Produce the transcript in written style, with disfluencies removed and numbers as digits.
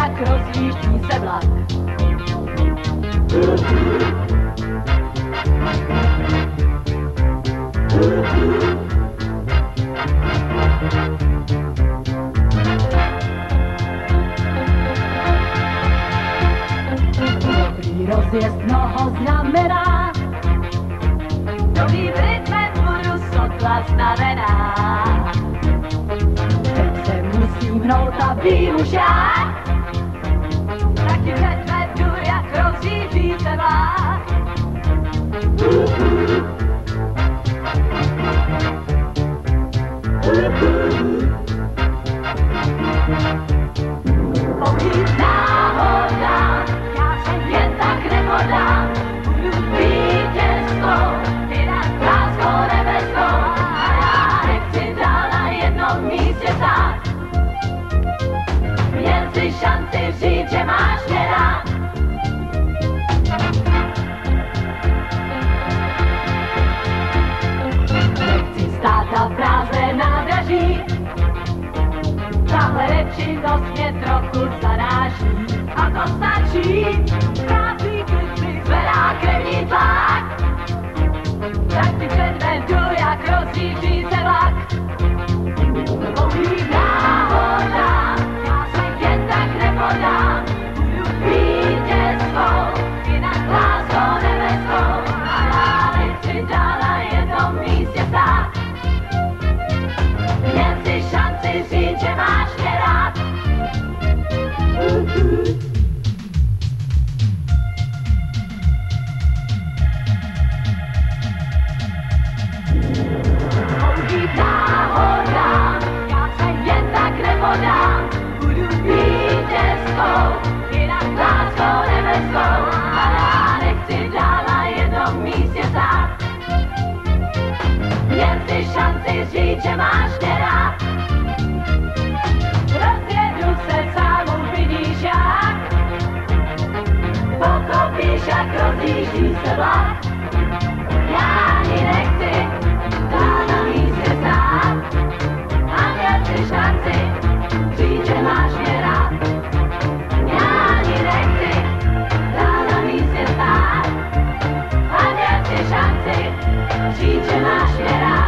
jak rozjíždí se vlak. Dobrý rozjezd mnoho znamená, nový rytmem budu sotva znavená. Teď se musím hnout a vím už jak, tak ti předvedu, jak rozjíždí se vlak. Pokud náhoda, já se jen tak nepodám, budu vítězkou, ty na kráskou nebeskou, a já nechci dál na jednom místě stát. Jen si šanci říct, že máš mě rád. Nechci stát a prázdné nádraží, tahle nečinnost mě trochu zaráží. A to stačí, krásný klid mi zvedá krevní tlak. Tak ti předvedu, jak rozjíždí se vlak. Pouhý náhoda, já se jen tak nepodám, budu vítězkou, jinak láskou nebeskou, a já nechci dál na jednom místě stát. Jen si šanci říct, že máš mě rád. Pouhý náhoda, já se jen tak nepodám, budu vítězkou, jinak láskou nebeskou, a já nechci dál na jednom místě stát. Jen si šanci říct, že máš mě rád. Rozjedu se sám, uvidíš jak, pochopíš, jak rozjíždí se vlak. Já ani nechci dál na místě stát, a měl si šanci říct, že máš mě rád. Já ani nechci dál na místě stát, a měl si šanci říct, že máš mě rád.